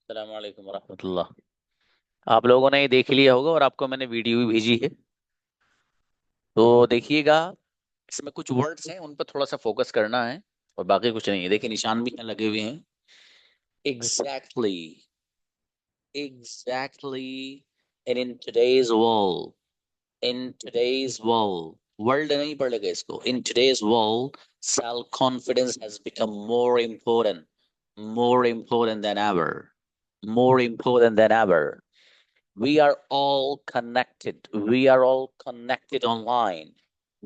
अस्सलाम वालेकुम वरहमतुल्लाह। आप लोगों ने ये देख लिया होगा और आपको मैंने वीडियो भी भेजी है। तो देखिएगा, इसमें कुछ वर्ड्स हैं, उन पर थोड़ा सा फोकस करना है और बाकी कुछ नहीं है। देखिए, निशान भी यहाँ लगे हुए हैं। Exactly, exactly. And in today's world, in today's world, world नहीं पड़ेगा इसको, in today's world self confidence has become more important then ever, more important than ever. We are all connected. We are all connected online.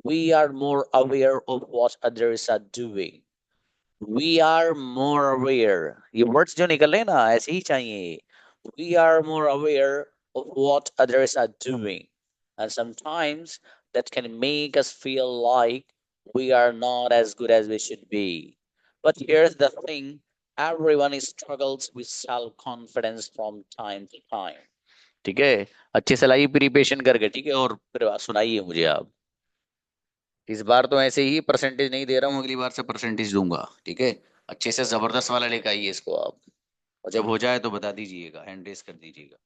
We are more aware of what others are doing. We are more aware. ये words जो निकल रहे हैं ना, ऐसे ही चाहिए। We are more aware of what others are doing. And sometimes that can make us feel like we are not as good as we should be. But here's the thing, everyone struggles with self-confidence from time to time. ठीक है, अच्छे से लाइए preparation करके, ठीक है, और फिर सुनाइए मुझे आप। इस बार तो ऐसे ही परसेंटेज नहीं दे रहा हूँ, अगली बार से परसेंटेज दूंगा, ठीक है। अच्छे से जबरदस्त वाला लेके आइए इसको आप, और जब हो जाए तो बता दीजिएगा, हैंड रेस कर दीजिएगा।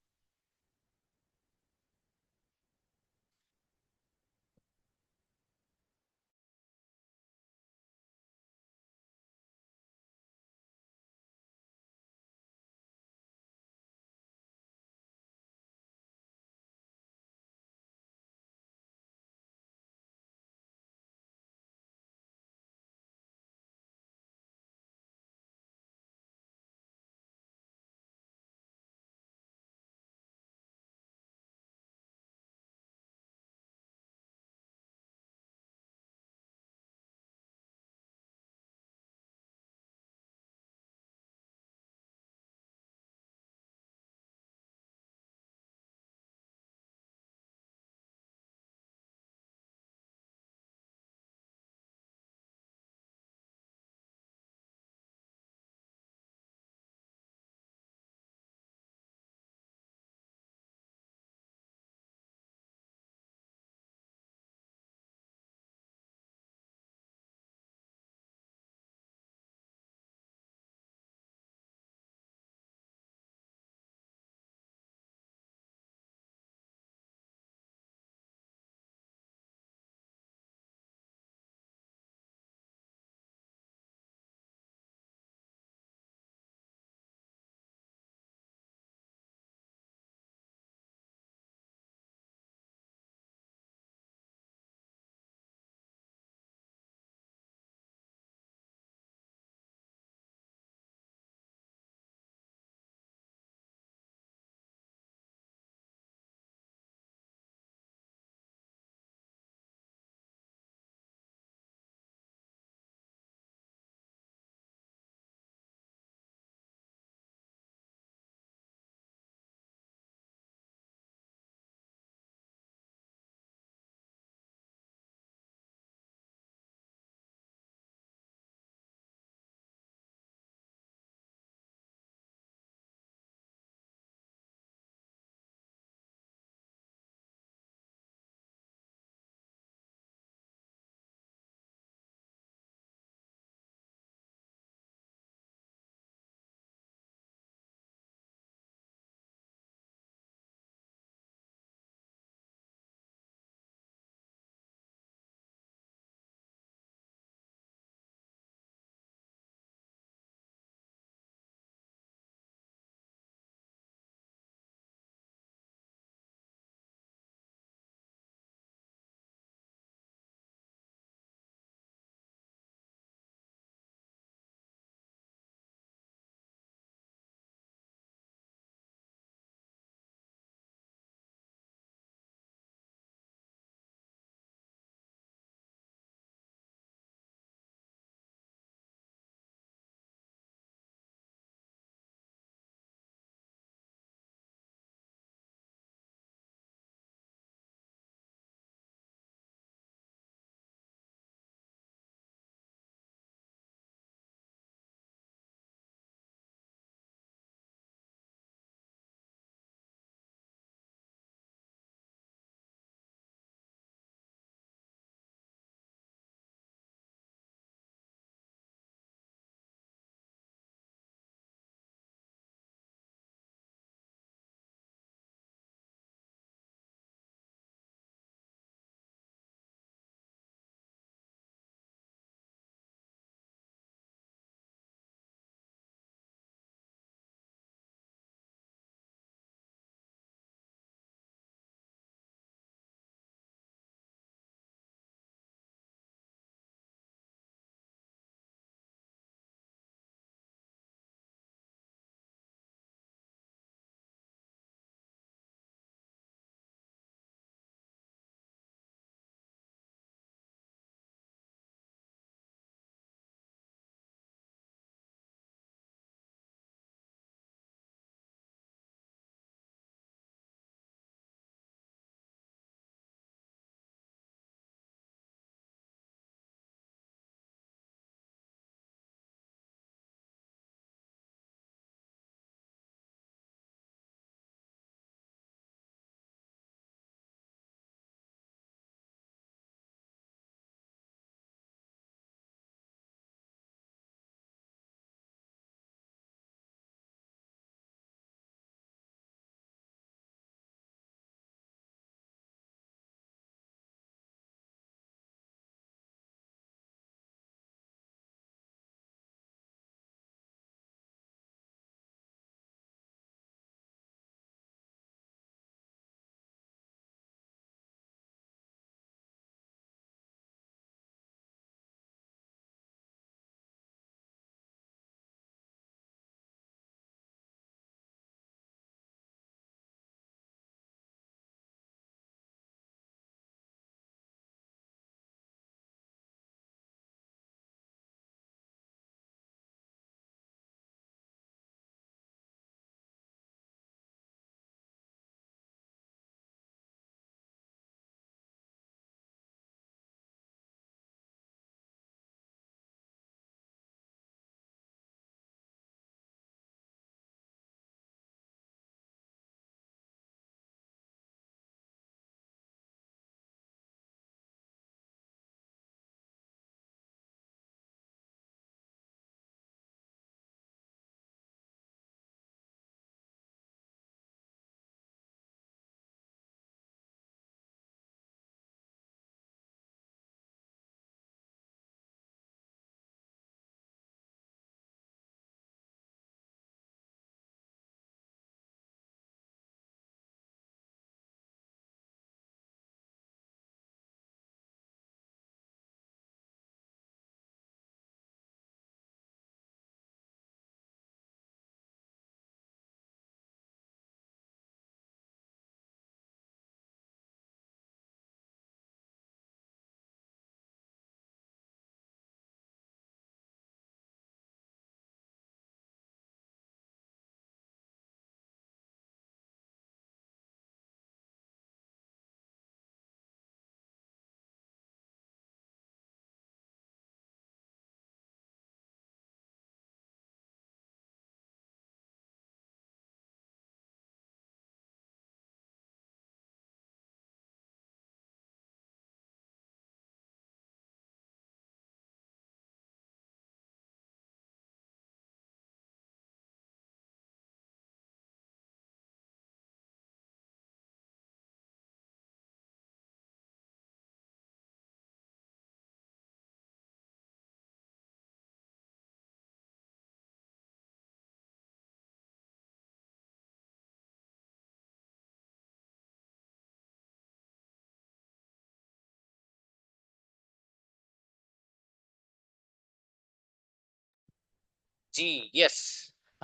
जी यस।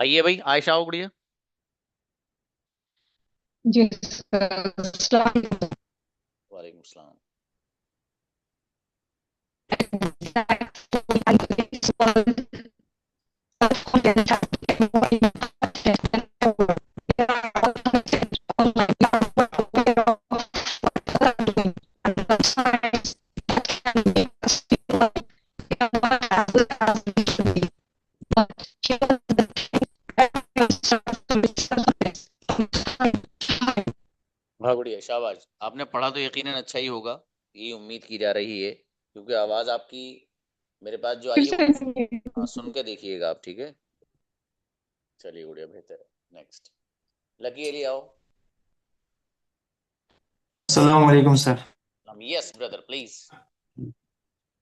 आइए भाई, आयशा हो गुड़िया। जी सर, अस्सलाम वालेकुम सलाम। वाह गुड़िया, शाबाश। आपने पढ़ा तो यकीनन अच्छा ही होगा, ये उम्मीद की जा रही है, क्योंकि आवाज आपकी मेरे पास जो आई है वो, हाँ सुन के देखिएगा आप, ठीक है। चलिए गुड़िया, बेहतर है। नेक्स्ट, लकी एली आओ। Assalamu alaikum, sir. Yes brother please.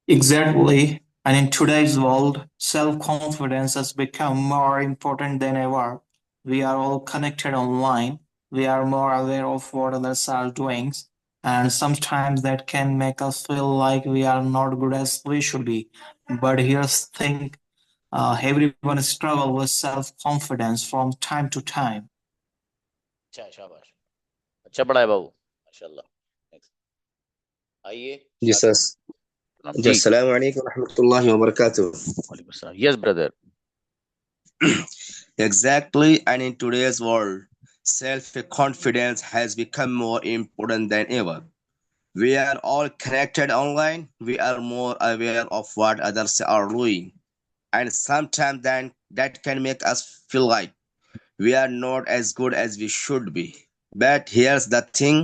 Exactly. And in today's world, self-confidence has become more important than ever. We are all connected online. We are more aware of what others are doing. And sometimes that can make us feel like we are not good as we should be. But here's the thing, everyone struggles with self-confidence from time to time. अच्छा शाबाश, अच्छा पढ़ा है बाबू, माशाल्लाह। Next, आइए जी साथ sir. में। जी जी अस्सलाम वालेकुम रहमतुल्लाहि व बरकातुहू। वालेकुम सलाम। Yes brother. Exactly, and in today's world, self-confidence has become more important than ever. We are all connected online. We are more aware of what others are doing, and sometimes then that can make us feel like we are not as good as we should be. But here's the thing: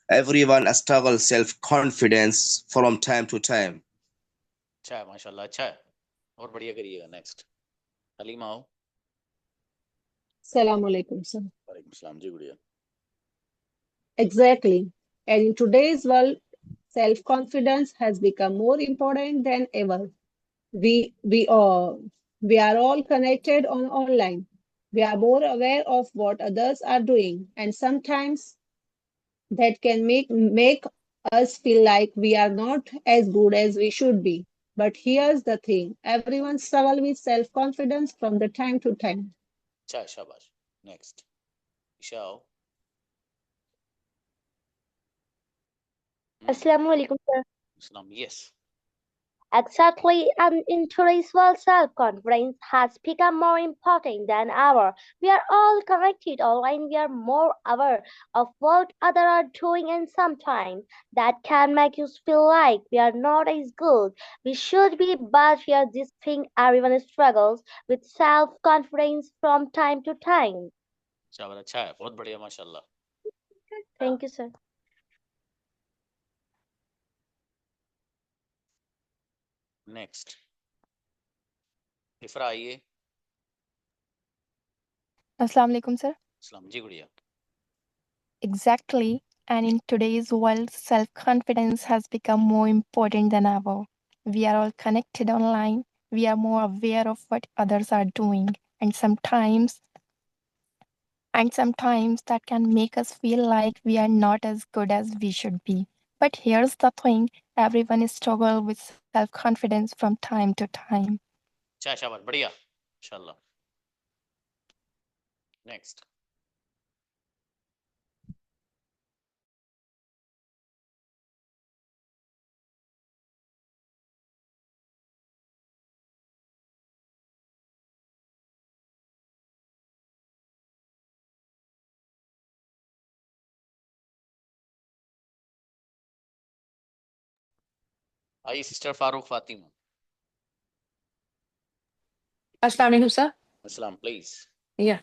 everyone struggles self-confidence from time to time. अच्छा है माशाल्लाह, अच्छा है, और बढ़िया करिएगा। Next, Halima आओ। Assalamu alaikum, sir. वालेकुम सलाम जी गुड़िया। Exactly. And in today's world, self-confidence has become more important than ever. We we all we are all connected on online. We are more aware of what others are doing, and sometimes that can make us feel like we are not as good as we should be. But here's the thing: everyone struggles with self-confidence from the time to time. अच्छा है, शाबाश। Next, Isha आओ। Assalamu alaikum, sir. सलाम। Yes. Exactly, and in today's world, self-confidence has become more important than ever. We are all connected online. We are more aware of what others are doing, and sometimes that can make us feel like we are not as good we should be. But here's this thing: everyone struggles with self-confidence from time to time. शाबाश, अच्छा है, बहुत बढ़िया माशाल्लाह। Thank you, sir. Next, Ifra आइए। Assalamu alaikum, sir. सलाम जी गुड़िया। Exactly. And in today's world, self confidence has become more important than ever. We are all connected online. We are more aware of what others are doing. And sometimes that can make us feel like we are not as good as we should be. But here's the thing, everyone struggles with self confidence from time to time. अच्छा, शाबाश, बढ़िया माशाल्लाह। Next, आइए sister Farooq Fatima. Assalamu alaikum, sir. अस्सलाम please. Yeah,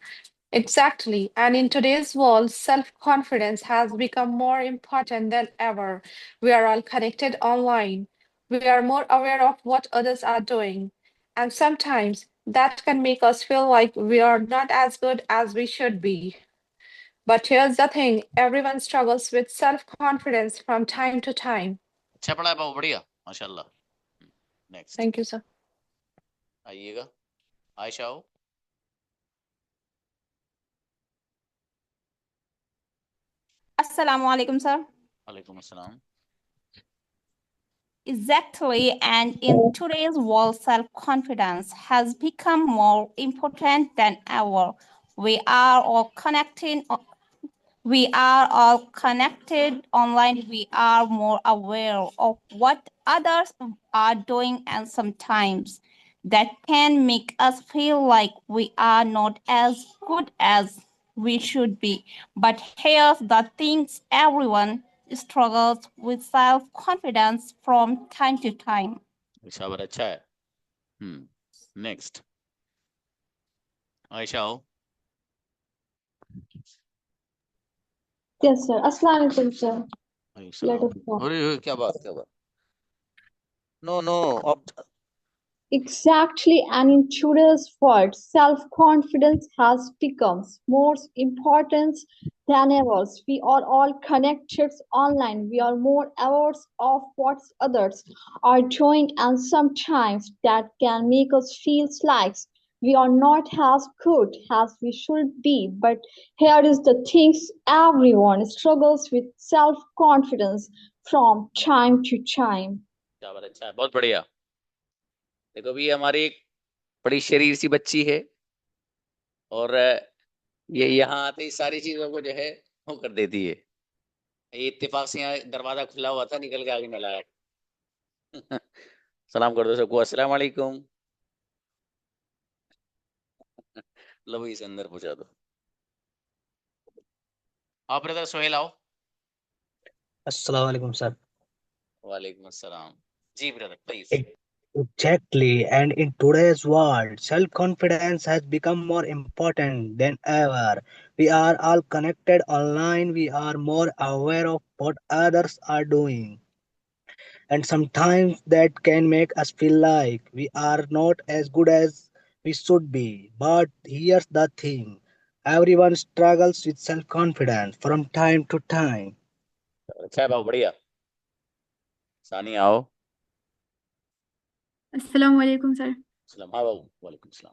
exactly. And in today's world, self-confidence has become more important than ever. We are all connected online. We are more aware of what others are doing. And sometimes that can make us feel like we are not as good as we should be. But here's the thing, everyone struggles with self-confidence from time to time. अच्छा पढ़ा है बाबू, बढ़िया माशाल्लाह। Next, Thank you, sir. आइएगा, आयशा आओ। Assalamu alaikum, sir. वालेकुम अस्सलाम। Exactly, and in today's world, self-confidence has become more important than ever. We are all connected. We are all connected online. We are more aware of what others are doing, and sometimes that can make us feel like we are not as good as we should be. But here's the things: everyone struggles with self-confidence from time to time. शाबाश, अच्छा है. Next. Ayesha आओ. Yes, sir. Assalamu alaikum, sir. Ayesha Let आओ. us go. अरे क्या बात. No, Exactly, and in today's world, self-confidence has become more important than ever. We are all connected online. We are more aware of what others are doing, and sometimes that can make us feel like we are not as good as we should be. But here is the things: everyone struggles with self-confidence from time to time. क्या बात, अच्छा है, बहुत बढ़िया. देखो भी हमारी एक बड़ी शरीर सी बच्ची है और ये यहाँ आते ही सारी चीजों को जो है वो कर देती है. ये इत्तेफाक से यहाँ दरवाजा खुला हुआ था, निकल के आगे में लाया. सलाम कर दो सबको, अस्सलाम वालेकुम. लो इसे अंदर पहुंचा दो. आप ब्रदर सोहेल आओ. Assalamu alaikum, sir. वालेकुम अस्सलाम. जी brother please. Exactly. And in today's world, self-confidence has become more important than ever. We are all connected online. We are more aware of what others are doing. And sometimes that can make us feel like we are not as good as we should be. But here's the thing: everyone struggles with self-confidence from time to time. अच्छा है, बहुत बढ़िया. सानी आओ. Assalamu alaikum, sir. सलाम. हाँ बाबू, वालेकुम सलाम.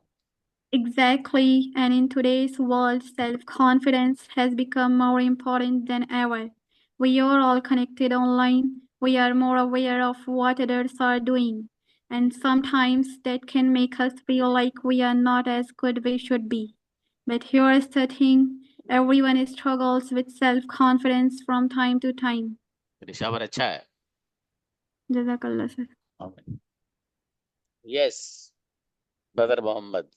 Exactly, and in today's world, self-confidence has become more important than ever. We are all connected online. We are more aware of what others are doing, and sometimes that can make us feel like we are not as good we should be. But here is the thing: everyone struggles with self-confidence from time to time. ऋषावर अच्छा है. Jazakallah, sir. Yes brother Mohammad.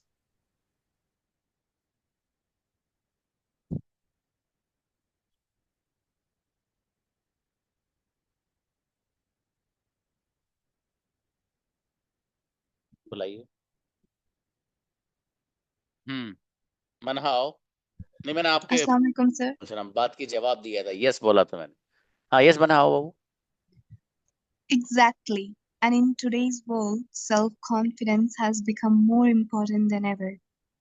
बुलाइए. मनहा आओ. नहीं, मैंने आपके अस्सलाम वालेकुम sir. सलाम बात की जवाब दिया था. यस बोला था मैंने. हाँ यस मनहा आओ बाबू. Exactly. And in today's world, self-confidence has become more important than ever.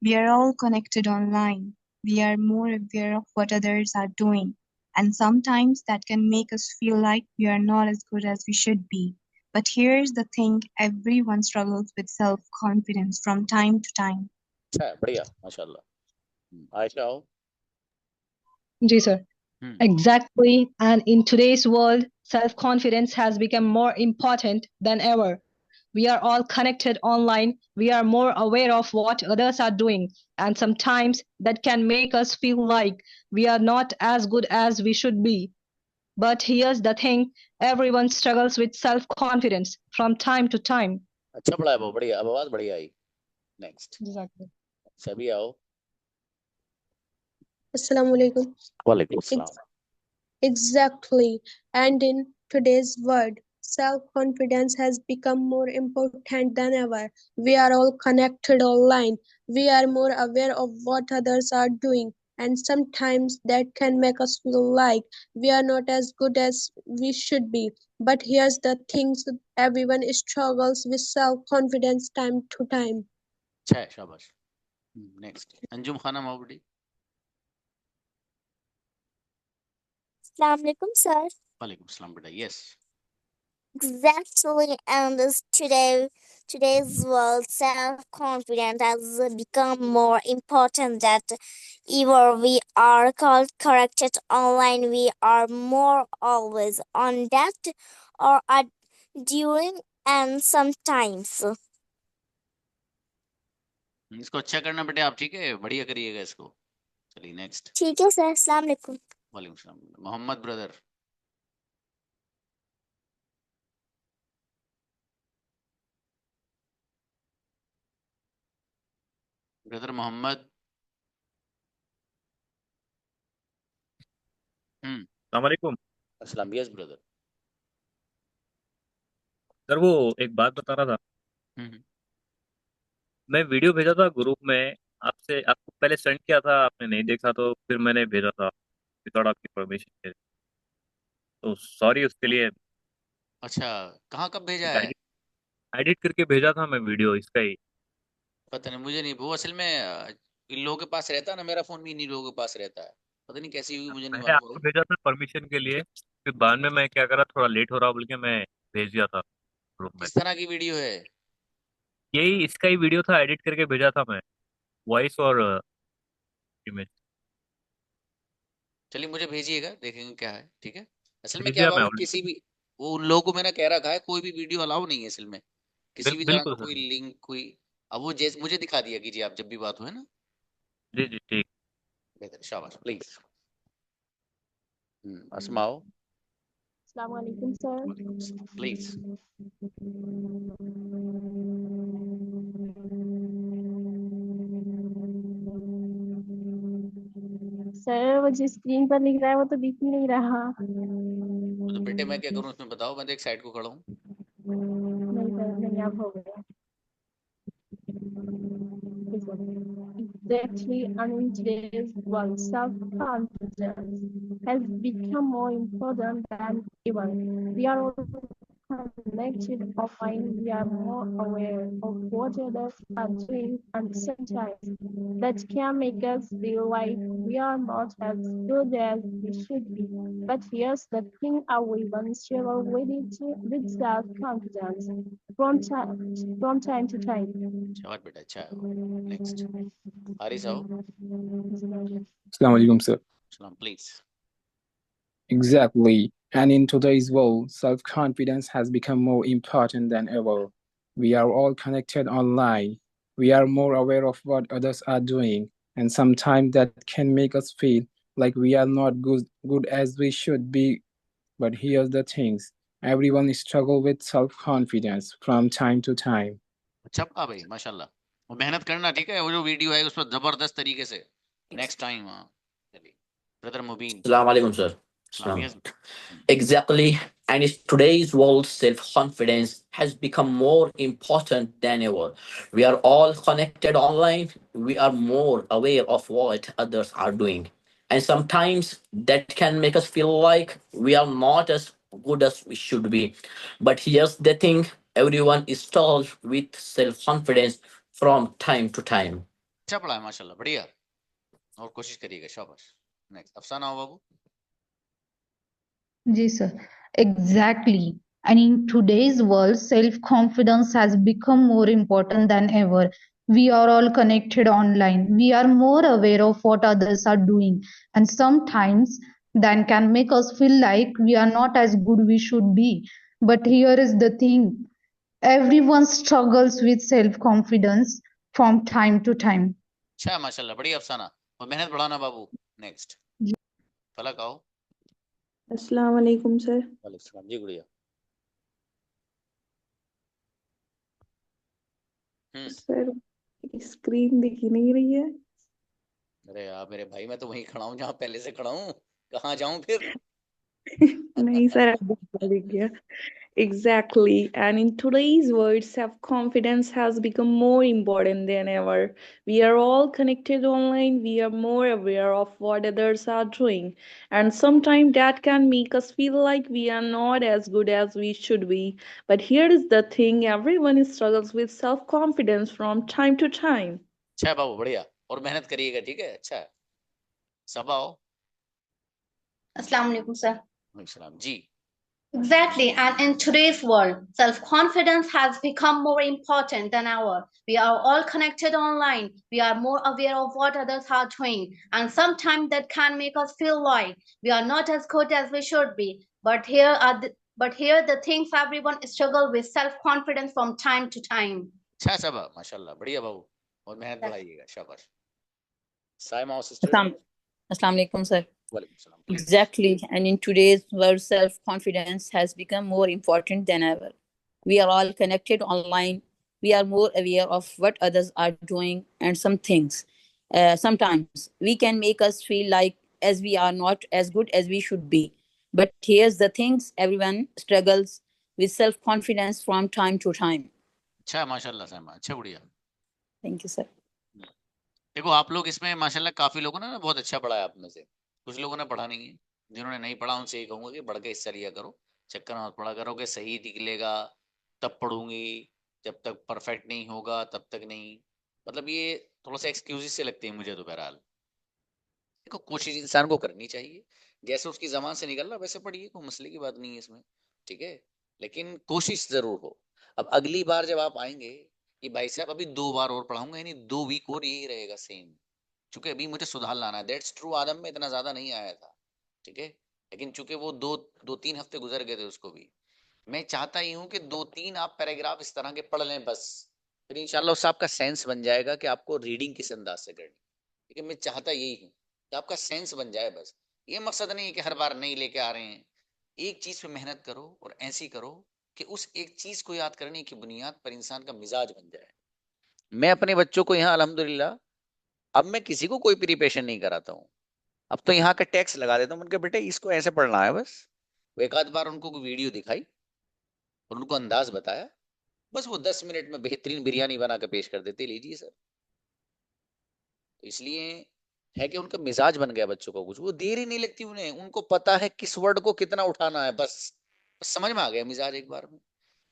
We are all connected online. We are more aware of what others are doing. And sometimes that can make us feel like we are not as good as we should be. But here's the thing: everyone struggles with self-confidence from time to time. अच्छा है, बढ़िया माशाल्लाह. आयशा आओ. जी sir. Exactly. And in today's world, self-confidence has become more important than ever. We are all connected online. We are more aware of what others are doing. And sometimes that can make us feel like we are not as good as we should be. But here's the thing: everyone struggles with self-confidence from time to time. अच्छा पढ़ा है बहुत बढ़िया. अब आवाज बढ़िया आई. Next. सभी आओ. Assalamu alaikum. वालेकुम सलाम. Exactly. And in today's world, self-confidence has become more important than ever. We are all connected online. We are more aware of what others are doing. And sometimes that can make us feel like we are not as good as we should be. But here's the things: everyone struggles with self-confidence time to time. अच्छा है, शाबाश. Next. Anjum खाना मावड़ी. Assalamu alaikum, sir. वालेकुम सलाम बेटा. Yes. Exactly, and today's world, self-confidence has become more important than ever. We are called corrected online. We are more always on that or during, and sometimes. इसको अच्छा करना बेटे आप, ठीक है, बढ़िया करिएगा इसको। चलिए नेक्स्ट। ठीक है सर, अस्सलाम वालेकुम। वालेकुम सलाम। मोहम्मद ब्रदर। ब्रदर मोहम्मद। अस्सलामुअलैकुम। अस्सलाम। Yes brother. सर वो एक बात बता रहा था, मैं वीडियो भेजा था ग्रुप में आपसे, आपको पहले सेंड किया था, आपने नहीं देखा तो फिर मैंने भेजा था विदाउट आपकी परमिशन के, तो सॉरी उसके लिए। अच्छा, कहाँ कब भेजा है? एडिट करके भेजा था मैं वीडियो इसका ही। पता नहीं, मुझे नहीं, वो असल में इन लोगों के पास रहता है ना, मेरा फोन भी इन्हीं लोगों के पास रहता है, पता नहीं कैसी हुई, मुझे नहीं मैंने मालूम आपको भाई। भेजा था परमिशन के लिए, फिर बाद में मैं क्या करा, थोड़ा लेट हो रहा बोल के मैं भेज दिया था ग्रुप में। किस तरह की वीडियो है? यही इसका ही वीडियो था, एडिट करके भेजा था मैं, वॉइस और इमेज। चलिए मुझे भेजिएगा, देखेंगे क्या है, ठीक है। असल में भेज क्या दिया मैं बाबू, ऑलरेडी। किसी भी, वो उन लोगों को मैंने कह रखा है कोई भी वीडियो अलाउ नहीं है असल में, किसी भी तरह का बिल्कुल कोई सर। लिंक, कोई, अब वो जैसे मुझे दिखा दिया कीजिए आप, जब भी बात हो, है ना। जी जी ठीक। बेहतर, शाबाश, प्लीज। असमाओ। अस्सलाम वालेकुम सर। प्लीज। सर वो जो स्क्रीन पर लिख रहा है वो तो दिख ही नहीं रहा। तो बेटे मैं क्या करूं उसमें, बताओ, मैं तो एक साइड को खड़ा हूँ। नहीं सर, नहीं अब हो गया। Exactly, and in today's world, self-confidence has become more important than ever. We are all connected offline, we are more aware of what others are doing, and sometimes that can make us feel like we are not as good as we should be. But here's the thing, everyone struggles with self-confidence from time to time. शाबाश बेटा, अच्छा है। Next, Haris आओ। Assalamu alaikum, sir. सलाम, please. Exactly. And in today's world, self confidence has become more important than ever. We are all connected online. We are more aware of what others are doing, and sometimes that can make us feel like we are not good as we should be. But here's the things, everyone struggles with self confidence from time to time. अच्छा पढ़ा भाई, माशाल्लाह। और मेहनत करना, ठीक है, वो जो वीडियो है उस पर जबरदस्त तरीके से नेक्स्ट टाइम। हाँ चलिए, ब्रदर मुबीन। Assalamu alaikum, sir. सलाम। Assalam. Yes. Exactly. And in today's world, self-confidence has become more important than ever. We are all connected online. We are more aware of what others are doing. And sometimes that can make us feel like we are not as good as we should be. But here's the thing, everyone is struggles with self-confidence from time to time. अच्छा पढ़ा है, माशाल्लाह, बढ़िया, और कोशिश करिएगा, शाबाश। Next, अफसाना आओ बाबू। Yes, sir. Exactly. And in today's world, self-confidence has become more important than ever. We are all connected online. We are more aware of what others are doing. And sometimes that can make us feel like we are not as good we should be. But here is the thing. Everyone struggles with self-confidence from time to time. अच्छा है, माशाल्लाह, बढ़िया अफसाना, और मेहनत बढ़ाना बाबू। Next, फलक आओ। अस्सलाम वालेकुम सर। वालेकुम सलाम जी, गुड़िया। सर स्क्रीन दिख ही नहीं रही है। अरे यार मेरे भाई, मैं तो वहीं खड़ा हूँ जहाँ पहले से खड़ा हूँ, कहाँ जाऊँ फिर? नहीं सर, अब दिख गया। Exactly. And in today's world, self-confidence has become more important than ever. We are all connected online. We are more aware of what others are doing. And sometimes that can make us feel like we are not as good as we should be. But here is the thing, everyone struggles with self-confidence from time to time. अच्छा है बाबू, बढ़िया, और मेहनत करिएगा, ठीक है, अच्छा है। सब आओ। Assalamu alaikum, sir. वालेकुम सलाम जी। Exactly. And in today's world, self-confidence has become more important than ever. We are all connected online. We are more aware of what others are doing. And sometimes that can make us feel like we are not as good as we should be. But here the things everyone struggle with self-confidence from time to time. अच्छा सब माशाल्लाह, बढ़िया बाबू, और मेहनत बढ़ाइएगा, शाबाश। Saima sister. Assalamu alaikum, sir. वालेकुम सलाम, please. Exactly. And in today's world, self-confidence has become more important than ever. We are all connected online. We are more aware of what others are doing, and sometimes we can make us feel like as we are not as good as we should be. But here's the things: everyone struggles with self-confidence from time to time. अच्छा माशाल्लाह साइमा, अच्छा बढ़िया। Thank you, sir. देखो आप लोग इसमें माशाल्लाह काफी लोगों ने ना बहुत अच्छा पढ़ा है आप में से, कुछ लोगों ने पढ़ा नहीं है। जिन्होंने नहीं पढ़ा उनसे ये कहूंगा कि बढ़ के हिस्सा लिया करो, चक्कर मत पड़ा करो कि सही निकलेगा तब पढ़ूंगी, जब तक परफेक्ट नहीं होगा तब तक नहीं। मतलब ये थोड़ा सा एक्सक्यूजेस से लगते हैं मुझे तो। बहरहाल देखो कोशिश इंसान को करनी चाहिए, जैसे उसकी जबान से निकल रहा वैसे पढ़िए, कोई मसले की बात नहीं है इसमें, ठीक है, लेकिन कोशिश जरूर हो। अब अगली बार जब आप आएंगे कि भाई साहब अभी 2 बार और पढ़ाऊंगा, यानी 2 वीक और यही रहेगा सेम, चूंकि अभी मुझे सुधार लाना है। दैट्स ट्रू, आदम में इतना ज्यादा नहीं आया था, ठीक है, लेकिन चूंकि वो 2-3 हफ्ते गुजर गए थे उसको भी। मैं चाहता ही हूँ कि 2-3 आप पैराग्राफ इस तरह के पढ़ लें बस, फिर इंशाल्लाह उससे आपका सेंस बन जाएगा कि आपको रीडिंग किस अंदाज से करनी, ठीक है। मैं चाहता यही हूँ कि आपका सेंस बन जाए बस। ये मकसद नहीं है कि हर बार नहीं लेके आ रहे हैं। एक चीज पे मेहनत करो और ऐसी करो कि उस एक चीज को याद करने की बुनियाद पर इंसान का मिजाज बन जाए। मैं अपने बच्चों को यहाँ अल्हम्दुलिल्लाह अब मैं किसी को कोई प्रिपरेशन नहीं कराता हूँ, अब तो यहाँ का टैक्स लगा देता हूँ उनके, बेटे इसको ऐसे पढ़ना है बस। वो एक आध बार उनको कोई वीडियो दिखाई और उनको अंदाज बताया, बस वो 10 मिनट में बेहतरीन बिरयानी बना के पेश कर देते, लीजिए सर। तो इसलिए है कि उनका मिजाज बन गया बच्चों को, कुछ वो देर ही नहीं लगती उन्हें, उनको पता है किस वर्ड को कितना उठाना है, बस समझ में आ गया मिजाज एक बार में।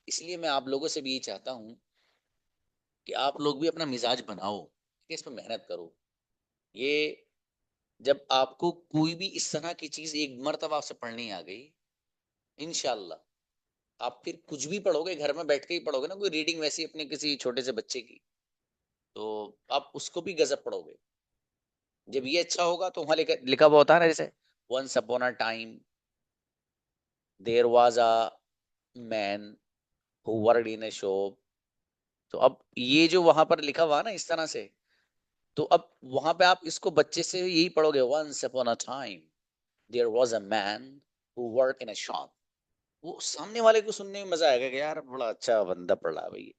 इसलिए मैं आप लोगों से भी ये चाहता हूँ कि आप लोग भी अपना मिजाज बनाओ, ठीक है, इस पर मेहनत करो। ये जब आपको कोई भी इस तरह की चीज एक मर्तबा आपसे पढ़नी आ गई, इंशाल्लाह आप फिर कुछ भी पढ़ोगे घर में बैठ के ही पढ़ोगे ना, कोई रीडिंग वैसी अपने किसी छोटे से बच्चे की, तो आप उसको भी गजब पढ़ोगे। जब ये अच्छा होगा तो वहां लिखा हुआ होता है ना, जैसे once upon a time there was a man who worked in a shop. तो अब ये जो वहां पर लिखा हुआ ना इस तरह से, तो अब वहां पे आप इसको बच्चे से यही पढ़ोगे, once upon a time there was a man who worked in a shop. वो सामने वाले को सुनने में मजा आएगा कि यार बड़ा अच्छा बंदा पढ़ रहा है भाई।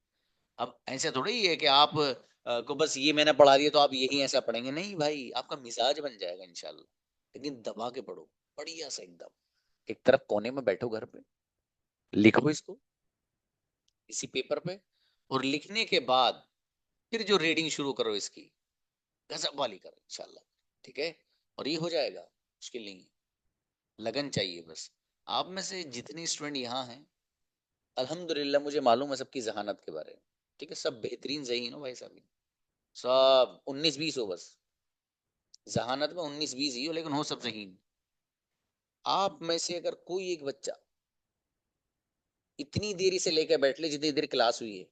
अब ऐसा थोड़ी है कि आप को बस ये मैंने पढ़ा दिया तो आप यही ऐसा पढ़ेंगे, नहीं भाई, आपका मिजाज बन जाएगा इंशाल्लाह। लेकिन दबा के पढ़ो, बढ़िया से एकदम एक तरफ कोने में बैठो घर पे, लिखो इसको इसी पेपर पे, और लिखने के बाद फिर जो रीडिंग शुरू करो इसकी गजब वाली करो इंशाल्लाह, ठीक है। और ये हो जाएगा, मुश्किल नहीं है, लगन चाहिए बस। आप में से जितने स्टूडेंट यहाँ हैं अल्हम्दुलिल्लाह मुझे मालूम है सबकी जहानत के बारे में, ठीक है, सब बेहतरीन ज़हीन हो भाई साहब, सब 19-20 हो, बस जहानत में 19-20 ही हो, लेकिन हो सब ज़हीन। आप में से अगर कोई एक बच्चा इतनी देरी से लेकर बैठ ले जितनी देर क्लास हुई है,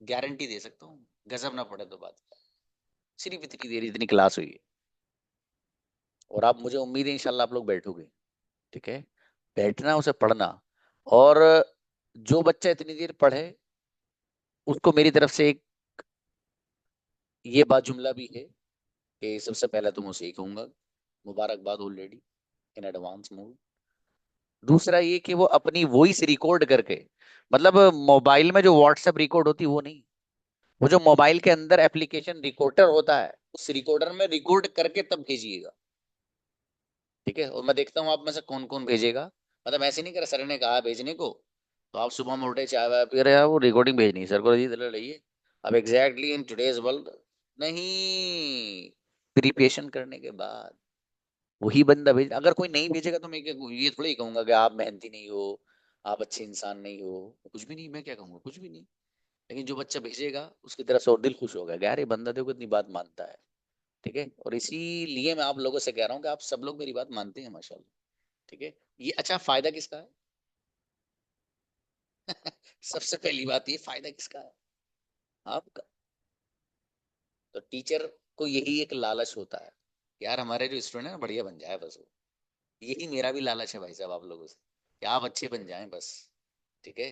गारंटी दे सकता हूँ, गजब ना पड़े तो बात, सिर्फ इतनी देर इतनी क्लास हुई है, और आप मुझे उम्मीद है इंशाल्लाह आप लोग बैठोगे, ठीक है। बैठना उसे पढ़ना, और जो बच्चा इतनी देर पढ़े उसको मेरी तरफ से एक ये बात जुमला भी है कि सबसे पहले तो मैं उसे ही कहूंगा मुबारकबाद ऑलरेडी इन एडवांस मोड। दूसरा ये कि वो अपनी वॉइस रिकॉर्ड करके, मतलब मोबाइल में जो व्हाट्सएप रिकॉर्ड होती है वो नहीं, वो जो मोबाइल के अंदर एप्लीकेशन रिकॉर्डर होता है उस रिकॉर्डर में रिकॉर्ड करके तब भेजिएगा, ठीक है। और मैं देखता हूँ आप में से कौन कौन भेजेगा, मतलब ऐसे नहीं कर सर ने कहा भेजने को तो आप सुबह में उठे चाय वाय पी रहे हैं, वो रिकॉर्डिंग भेजनी सर को, जी रहिए। अब एग्जैक्टली इन टुडेज वर्ल्ड नहीं, प्रिपरेशन करने के बाद वही बंदा भेज। अगर कोई नहीं भेजेगा तो मैं ये थोड़ी कहूंगा कि आप मेहनती नहीं हो, आप अच्छे इंसान नहीं हो, कुछ भी नहीं, मैं क्या कहूंगा, कुछ भी नहीं। लेकिन जो बच्चा भेजेगा उसकी तरफ से और दिल खुश होगा, यार ये बंदा देखो इतनी बात मानता है, ठीक है। और इसीलिए मैं आप लोगों से कह रहा हूँ कि आप सब लोग मेरी बात मानते हैं माशाल्लाह, ठीक है। ये अच्छा फायदा किसका है? सबसे पहली बात, ये फायदा किसका है? आपका। तो टीचर को यही एक लालच होता है, यार हमारे जो स्टूडेंट है ना बढ़िया बन जाए, बस वो, यही मेरा भी लालच है भाई साहब आप लोगों से, कि आप अच्छे बन जाएं बस। ठीक है,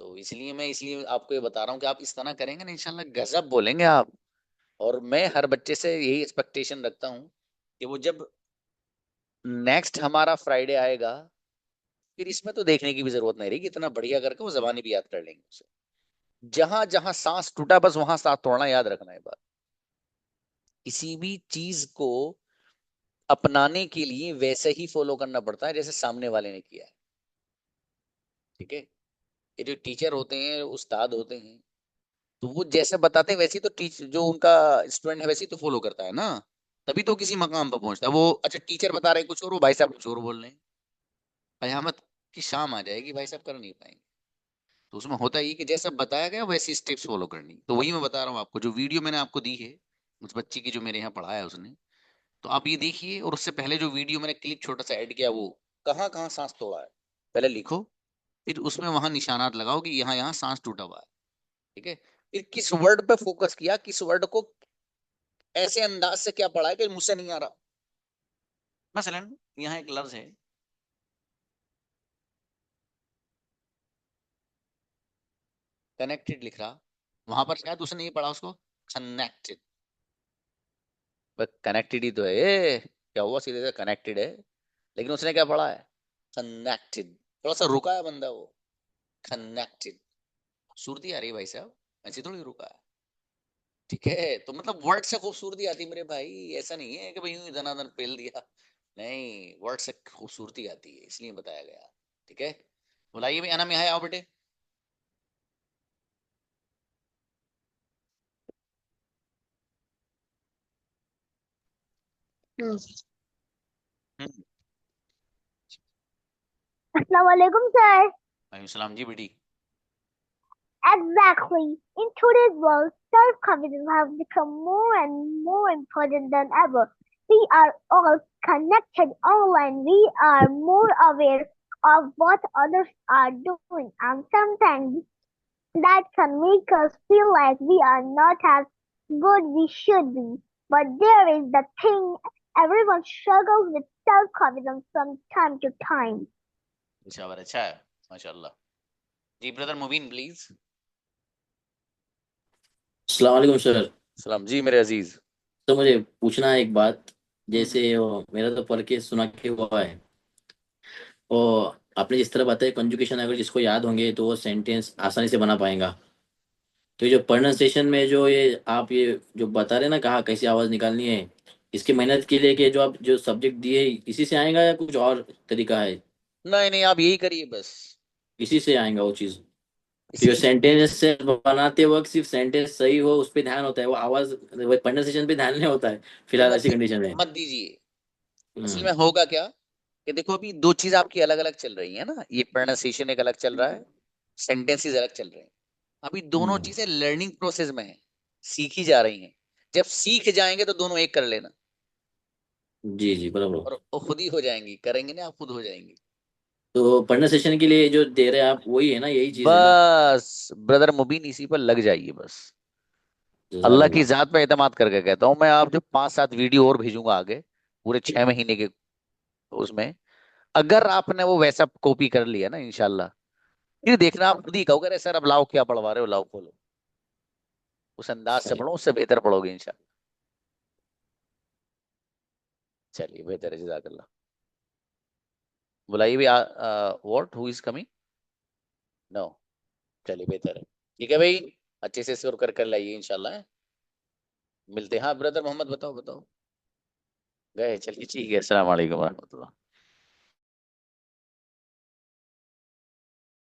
तो इसलिए आपको ये बता रहा हूँ कि आप इस तरह करेंगे ना, इंशाल्लाह गजब बोलेंगे आप। और मैं हर बच्चे से यही एक्सपेक्टेशन रखता हूँ कि वो जब नेक्स्ट हमारा फ्राइडे आएगा, फिर इसमें तो देखने की भी जरूरत नहीं रहेगी, इतना बढ़िया करके वो जबानी भी याद कर लेंगे उसे। जहां जहां सांस टूटा बस वहां सांस तोड़ना याद रखना है बात। किसी भी चीज को अपनाने के लिए वैसे ही फॉलो करना पड़ता है जैसे सामने वाले ने किया है। ठीक है, ये जो टीचर होते हैं, उस्ताद होते हैं, तो वो जैसे बताते हैं वैसे ही तो टीचर जो उनका स्टूडेंट है वैसे ही तो फॉलो करता है ना, तभी तो किसी मकाम पर पहुंचता है वो। अच्छा, टीचर बता रहे हैं कुछ और, वो भाई साहब कुछ और बोल रहे हैं, कयामत की शाम आ जाएगी भाई साहब, कर नहीं पाएंगे। तो उसमें होता ही कि जैसा बताया गया वैसी स्टेप्स फॉलो करनी। तो वही मैं बता रहा हूँ आपको, जो वीडियो मैंने आपको दी है उस बच्ची की जो मेरे यहाँ पढ़ाया है उसने, तो आप ये देखिए। और उससे पहले जो वीडियो मैंने क्लिप छोटा सा ऐड किया, वो कहाँ कहाँ सांस तोड़ा है पहले लिखो, फिर उसमें वहां निशानात लगाओ कि यहाँ यहाँ सांस टूटा हुआ है। ठीक है, फिर किस वर्ड पे फोकस किया, किस वर्ड को ऐसे अंदाज से क्या पढ़ा है कि मुझसे नहीं आ रहा। मसलन यहाँ एक लफ्ज है, कनेक्टेड लिख रहा, वहां पर शायद उसने ये पढ़ा उसको कनेक्टेड। कनेक्टेड ही तो है, क्या हुआ, सीधे से कनेक्टेड है, लेकिन उसने क्या पढ़ा है, कनेक्टेड। थोड़ा सा रुका है बंदा वो, कनेक्टेड। खूबसूरती आ रही है भाई साहब, ऐसी थोड़ी रुका है। ठीक है, तो मतलब वर्ड से खूबसूरती आती है मेरे भाई, ऐसा नहीं है कि भाई यूं ही धनाधन पेल दिया, नहीं, वर्ड से खूबसूरती आती है, इसलिए बताया गया। ठीक है, बुलाइए भाई, आना में आए, आओ बेटे। हम्म, Assalamualaikum, sir. वालेकुम सलाम जी बेटी। Exactly. In today's world, self-confidence has become more and more important than ever. We are all connected online. We are more aware of what others are doing, and sometimes that can make us feel like we are not as good we should be. But there is the thing, everyone struggles with self-confidence from time to time. अच्छा है, माशाल्लाह। जी brother Mubeen please. अस्सलाम वालेकुम sir. सलाम जी मेरे अजीज। तो मुझे पूछना है एक बात, जैसे वो मेरा तो पढ़ के सुना के हुआ है, और आपने जिस तरह बताया कंजुगेशन अगर जिसको याद होंगे तो वो सेंटेंस आसानी से बना पाएगा। तो ये जो प्रोनाउंसिएशन में जो ये आप ये जो बता रहे ना कहा कैसी आवाज़ निकालनी है, इसकी मेहनत के लिए कि जो आप जो सब्जेक्ट दिए इसी से आएगा या कुछ और तरीका है? नहीं नहीं, आप यही करिए बस, इसी से आएगा वो चीज़। इसी जो सेंटेंस से बनाते वक्त सिर्फ सेंटेंस सही हो उस पर ध्यान होता है, वो आवाज़ वो प्रोनाउंसिएशन पे ध्यान नहीं होता है तो फिलहाल ऐसी कंडीशन में। मत दीजिए। असल में होगा क्या कि देखो, अभी दो चीज आपकी अलग अलग चल रही है ना, ये प्रोनाउंसिएशन एक अलग चल रहा है, सेंटेंसेस अलग चल रहे हैं। अभी दोनों चीजें लर्निंग प्रोसेस में है, सीखी जा रही हैं। जब सीख जाएंगे तो दोनों एक कर लेना, जी जी बराबर। और वो खुद ही हो जाएंगी, करेंगे ना आप, खुद हो जाएंगी। तो प्रोनाउंसिएशन के लिए जो दे रहे हैं आप वही है ना, यही चीज़ है ना? बस ब्रदर मुबीन इसी पर लग जाइए बस। अल्लाह की जज़ाकल्लाह। जात पे एतमाद करके कहता हूँ मैं, आप जो 5-7 वीडियो और भेजूंगा आगे पूरे 6 महीने के, उसमें अगर आपने वो वैसा कॉपी कर लिया ना इंशाल्लाह, फिर देखना आप खुद ही कहोगे अरे सर अब लाओ क्या पढ़वा रहे हो, लाओ खोलो, उस अंदाज से सही। पढ़ो, उससे बेहतर पढ़ोगे इंशाल्लाह। चलिए बेहतर है, जज़ाकल्लाह। बुलाइए भी, what who is coming, no, चलिए बेहतर है। ठीक है भाई, अच्छे से स्कोर कर लाइए इंशाल्लाह, मिलते हैं। हाँ ब्रदर मोहम्मद बताओ बताओ, गए, चलिए ठीक है, अस्सलाम वालेकुम रहमतुल्लाह।